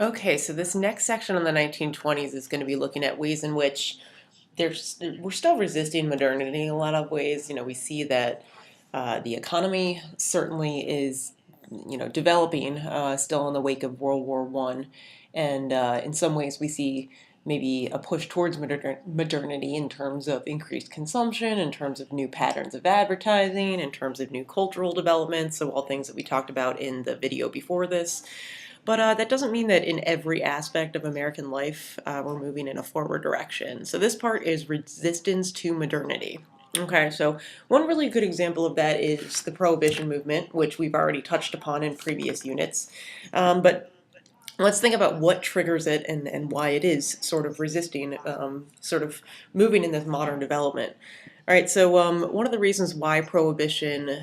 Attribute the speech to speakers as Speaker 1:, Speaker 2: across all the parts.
Speaker 1: Okay, so this next section on the 1920s is going to be looking at ways in which we're still resisting modernity in a lot of ways. We see that the economy certainly is, developing still in the wake of World War One, and in some ways we see maybe a push towards modernity in terms of increased consumption, in terms of new patterns of advertising, in terms of new cultural developments. So all things that we talked about in the video before this. But that doesn't mean that in every aspect of American life we're moving in a forward direction. So this part is resistance to modernity. Okay, so one really good example of that is the Prohibition movement, which we've already touched upon in previous units. But let's think about what triggers it and why it is sort of resisting, sort of moving in this modern development. All right, so one of the reasons why Prohibition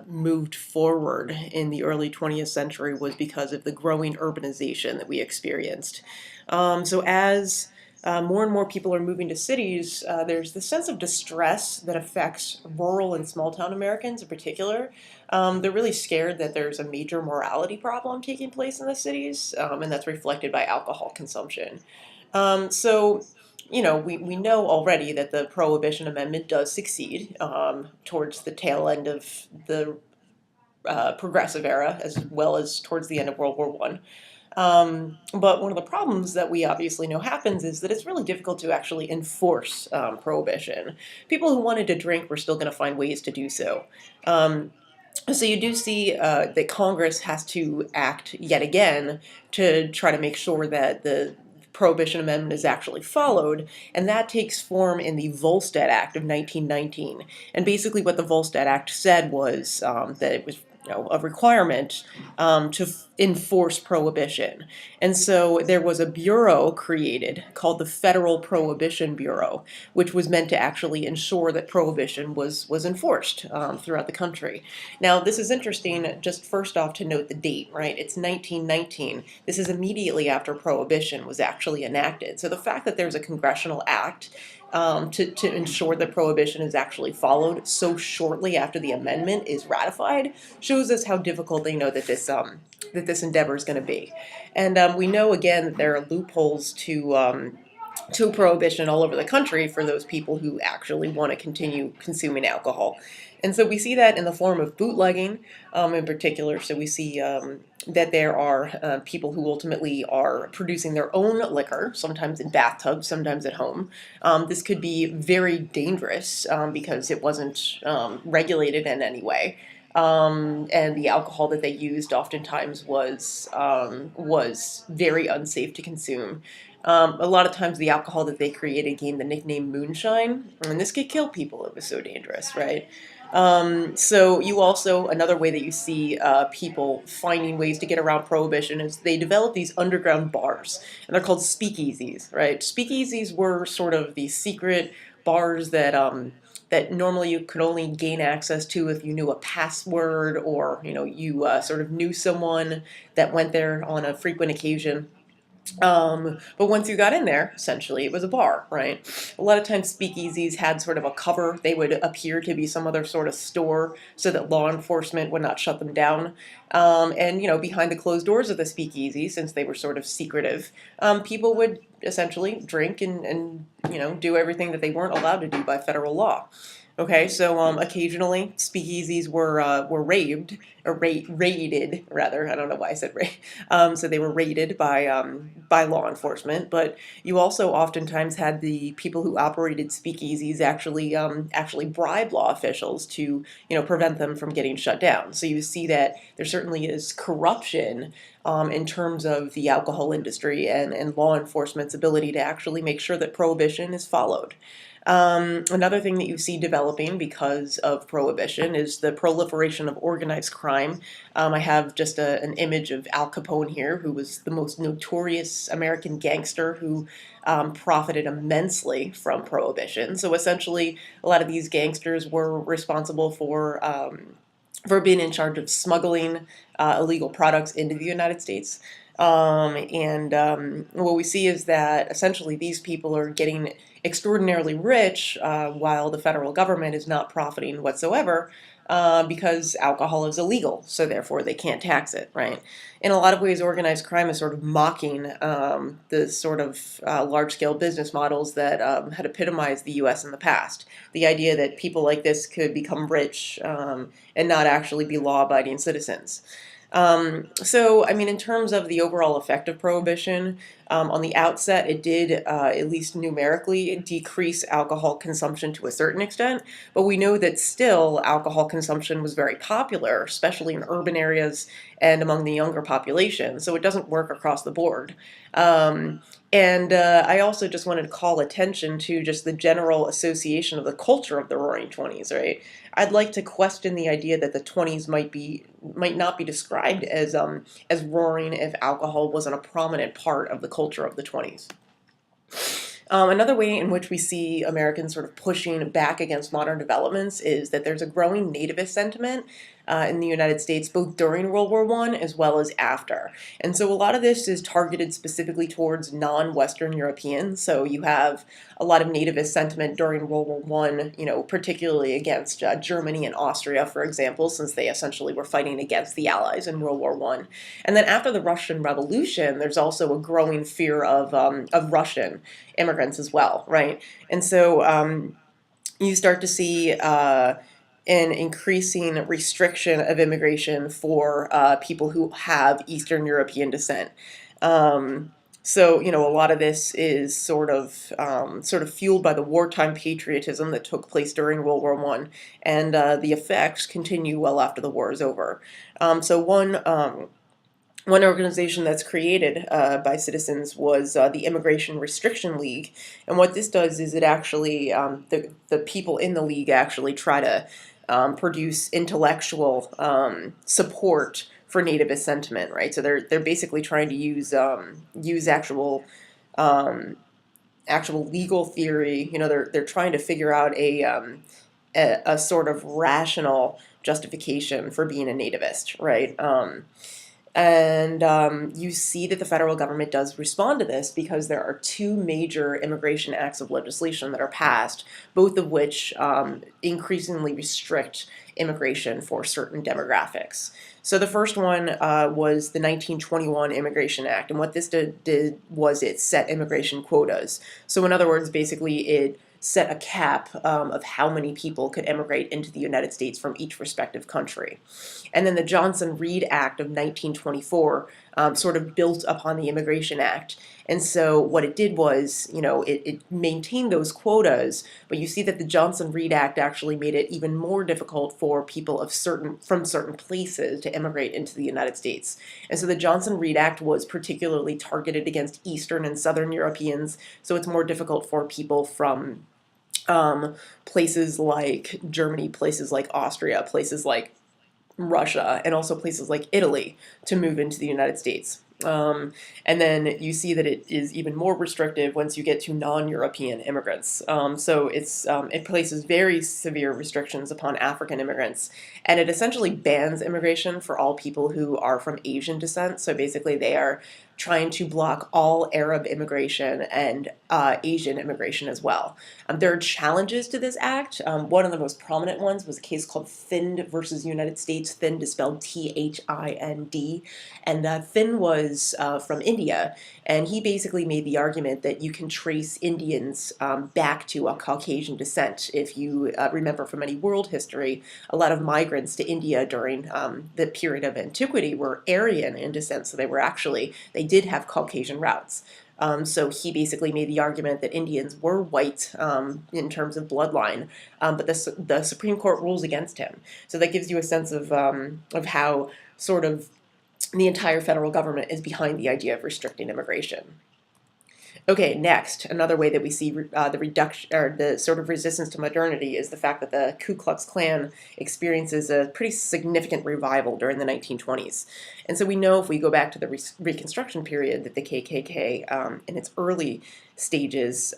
Speaker 1: moved forward in the early 20th century was because of the growing urbanization that we experienced. So as more and more people are moving to cities, there's this sense of distress that affects rural and small town Americans in particular. They're really scared that there's a major morality problem taking place in the cities, and that's reflected by alcohol consumption. So we know already that the Prohibition Amendment does succeed towards the tail end of the progressive era, as well as towards the end of World War One. But one of the problems that we obviously know happens is that it's really difficult to actually enforce prohibition. People who wanted to drink were still going to find ways to do so. So you do see that Congress has to act yet again to try to make sure that the Prohibition Amendment is actually followed, and that takes form in the Volstead Act of 1919. And basically, what the Volstead Act said was that it was a requirement to enforce prohibition. And so there was a bureau created called the Federal Prohibition Bureau, which was meant to actually ensure that prohibition was enforced throughout the country. Now, this is interesting, just first off to note the date, right? It's 1919. This is immediately after prohibition was actually enacted. So the fact that there's a congressional act to ensure that prohibition is actually followed so shortly after the amendment is ratified shows us how difficult they know that this endeavor is going to be. And we know again that there are loopholes to prohibition all over the country for those people who actually want to continue consuming alcohol. And so we see that in the form of bootlegging in particular. So we see that there are people who ultimately are producing their own liquor, sometimes in bathtubs, sometimes at home. This could be very dangerous because it wasn't regulated in any way. And the alcohol that they used oftentimes was very unsafe to consume. A lot of times the alcohol that they created gained the nickname moonshine, and this could kill people. It was so dangerous, right? So you also, another way that you see people finding ways to get around prohibition is they develop these underground bars, and they're called speakeasies, right? Speakeasies were sort of these secret bars that normally you could only gain access to if you knew a password or you sort of knew someone that went there on a frequent occasion. But once you got in there, essentially, it was a bar, right? A lot of times speakeasies had sort of a cover. They would appear to be some other sort of store so that law enforcement would not shut them down. And, behind the closed doors of the speakeasy, since they were sort of secretive, people would essentially drink and do everything that they weren't allowed to do by federal law. Okay, so occasionally speakeasies were raided rather. I don't know why I said raid. So they were raided by law enforcement. But you also oftentimes had the people who operated speakeasies actually bribe law officials to prevent them from getting shut down. So you see that there certainly is corruption in terms of the alcohol industry and law enforcement's ability to actually make sure that prohibition is followed. Another thing that you see developing because of prohibition is the proliferation of organized crime. I have just an image of Al Capone here, who was the most notorious American gangster who profited immensely from prohibition. So essentially, a lot of these gangsters were responsible for being in charge of smuggling illegal products into the United States. And what we see is that essentially these people are getting extraordinarily rich while the federal government is not profiting whatsoever. because alcohol is illegal, so therefore they can't tax it, right? In a lot of ways, organized crime is sort of mocking the sort of large-scale business models that had epitomized the U.S. in the past. The idea that people like this could become rich and not actually be law-abiding citizens. So, I mean, in terms of the overall effect of prohibition, on the outset, it did, at least numerically, decrease alcohol consumption to a certain extent, but we know that still alcohol consumption was very popular, especially in urban areas and among the younger population, so it doesn't work across the board. And I also just wanted to call attention to just the general association of the culture of the Roaring Twenties, right? I'd like to question the idea that the 20s might not be described as roaring if alcohol wasn't a prominent part of the culture of the 20s. Another way in which we see Americans sort of pushing back against modern developments is that there's a growing nativist sentiment in the United States, both during World War I as well as after. And so a lot of this is targeted specifically towards non-Western Europeans. So you have a lot of nativist sentiment during World War I, you know, particularly against Germany and Austria, for example, since they essentially were fighting against the Allies in World War I. And then after the Russian Revolution, there's also a growing fear of Russian immigrants as well, right? And so you start to see an increasing restriction of immigration for people who have Eastern European descent. So, you know, a lot of this is sort of fueled by the wartime patriotism that took place during World War I, and the effects continue well after the war is over. So one organization that's created by citizens was the Immigration Restriction League, and what this does is it actually the people in the league actually try to produce intellectual support for nativist sentiment, right? So they're basically trying to use actual legal theory. You know, they're trying to figure out a sort of rational justification for being a nativist, right? And you see that the federal government does respond to this because there are two major immigration acts of legislation that are passed, both of which increasingly restrict immigration for certain demographics. So the first one was the 1921 Immigration Act, and what this did was it set immigration quotas. So in other words, basically it set a cap of how many people could immigrate into the United States from each respective country. And then the Johnson-Reed Act of 1924 sort of built upon the Immigration Act. And so what it did was, you know, it maintained those quotas, but you see that the Johnson-Reed Act actually made it even more difficult for people from certain places to immigrate into the United States. And so the Johnson-Reed Act was particularly targeted against Eastern and Southern Europeans, so it's more difficult for people from places like Germany, places like Austria, places like Russia, and also places like Italy to move into the United States. And then you see that it is even more restrictive once you get to non-European immigrants. So it places very severe restrictions upon African immigrants, and it essentially bans immigration for all people who are from Asian descent. So basically they are trying to block all Arab immigration and Asian immigration as well. There are challenges to this act. One of the most prominent ones was a case called Thind versus United States. Thind is spelled T-H-I-N-D, and Thind was from India, and he basically made the argument that you can trace Indians back to a Caucasian descent. If you remember from any world history, a lot of migrants to India during the period of antiquity were Aryan in descent, so they did have Caucasian roots. So he basically made the argument that Indians were white in terms of bloodline, but the Supreme Court rules against him. So that gives you a sense of how sort of the entire federal government is behind the idea of restricting immigration. Okay, next, another way that we see the reduction or the sort of resistance to modernity is the fact that the Ku Klux Klan experiences a pretty significant revival during the 1920s. And so we know if we go back to the Reconstruction period that the KKK in its early stages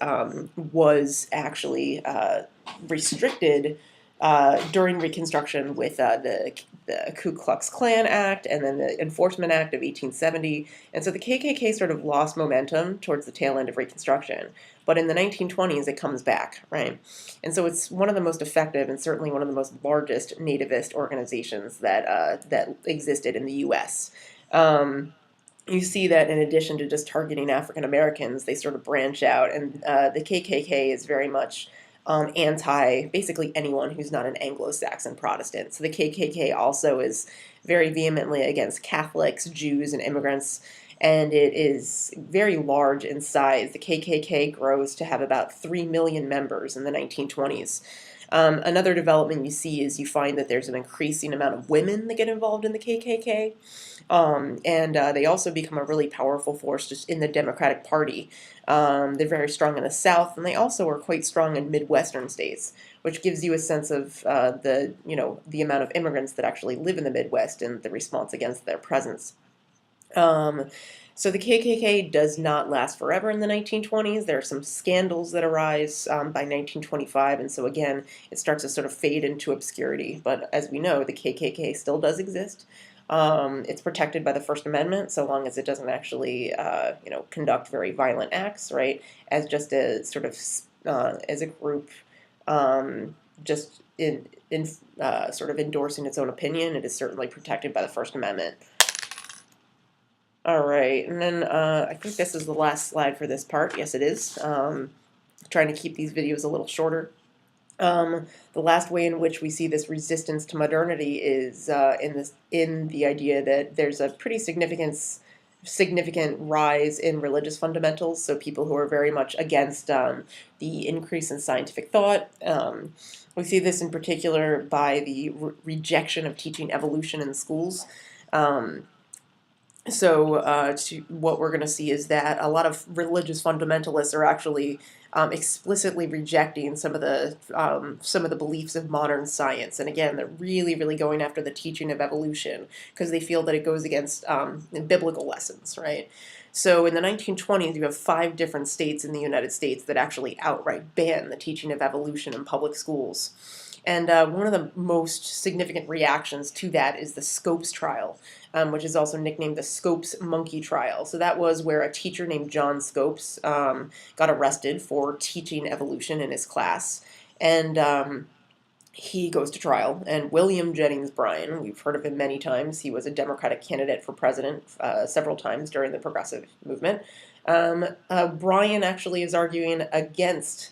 Speaker 1: was actually restricted during Reconstruction with the Ku Klux Klan Act and then the Enforcement Act of 1870. And so the KKK sort of lost momentum towards the tail end of Reconstruction. But in the 1920s, it comes back, right? And so it's one of the most effective and certainly one of the most largest nativist organizations that existed in the U.S. You see that in addition to just targeting African Americans, they sort of branch out, and the KKK is very much anti basically anyone who's not an Anglo-Saxon Protestant. So the KKK also is very vehemently against Catholics, Jews, and immigrants, and it is very large in size. The KKK grows to have about 3 million members in the 1920s. Another development you see is you find that there's an increasing amount of women that get involved in the KKK. And they also become a really powerful force just in the Democratic Party. They're very strong in the South, and they also are quite strong in Midwestern states, which gives you a sense of the amount of immigrants that actually live in the Midwest and the response against their presence. So the KKK does not last forever in the 1920s. There are some scandals that arise by 1925, and so again, it starts to sort of fade into obscurity. But as we know, the KKK still does exist. It's protected by the First Amendment, so long as it doesn't actually, conduct very violent acts, right? As just a sort of, as a group, just in sort of endorsing its own opinion, it is certainly protected by the First Amendment. All right, and then I think this is the last slide for this part. Yes, it is. Trying to keep these videos a little shorter. The last way in which we see this resistance to modernity is in the idea that there's a pretty significant rise in religious fundamentals. So people who are very much against the increase in scientific thought. We see this in particular by the rejection of teaching evolution in schools. What we're going to see is that a lot of religious fundamentalists are actually explicitly rejecting some of the beliefs of modern science, and again, they're really, really going after the teaching of evolution because they feel that it goes against biblical lessons, right? So in the 1920s, you have 5 different states in the United States that actually outright ban the teaching of evolution in public schools. And one of the most significant reactions to that is the Scopes trial, which is also nicknamed the Scopes monkey trial. So that was where a teacher named John Scopes got arrested for teaching evolution in his class. And he goes to trial. And William Jennings Bryan, we've heard of him many times. He was a Democratic candidate for president several times during the progressive movement. Bryan actually is arguing against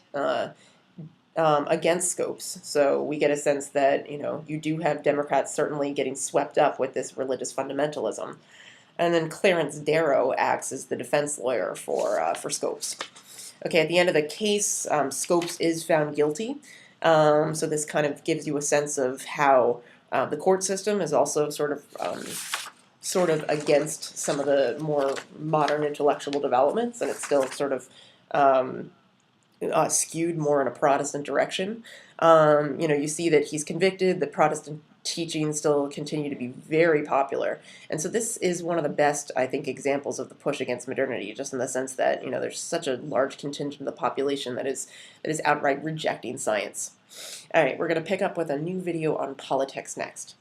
Speaker 1: Scopes. So we get a sense that, you do have Democrats certainly getting swept up with this religious fundamentalism. And then Clarence Darrow acts as the defense lawyer for Scopes. Okay, at the end of the case, Scopes is found guilty. So this kind of gives you a sense of how the court system is also sort of against some of the more modern intellectual developments, and it's still sort of skewed more in a Protestant direction. You see that he's convicted. The Protestant teachings still continue to be very popular. And so this is one of the best, I think, examples of the push against modernity, just in the sense that, there's such a large contingent of the population that is outright rejecting science. All right, we're going to pick up with a new video on politics next.